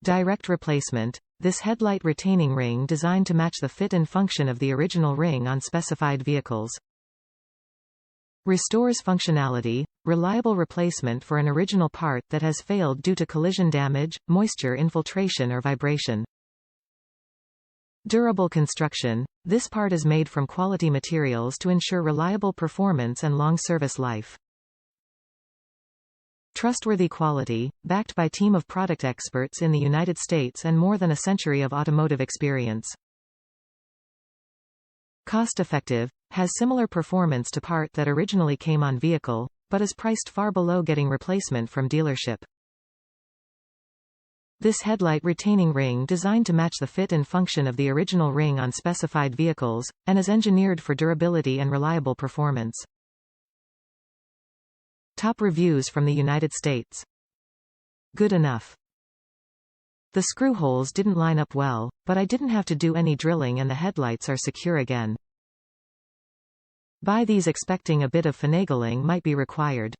Direct replacement. This headlight retaining ring designed to match the fit and function of the original ring on specified vehicles. Restores functionality. Reliable replacement for an original part that has failed due to collision damage, moisture infiltration or vibration. Durable construction. This part is made from quality materials to ensure reliable performance and long service life. Trustworthy quality, backed by team of product experts in the United States and more than a century of automotive experience. Cost-effective, has similar performance to part that originally came on vehicle, but is priced far below getting replacement from dealership. This headlight retaining ring designed to match the fit and function of the original ring on specified vehicles, and is engineered for durability and reliable performance. Top reviews from the United States. Good enough. The screw holes didn't line up well, but I didn't have to do any drilling and the headlights are secure again. Buy these expecting a bit of finagling might be required.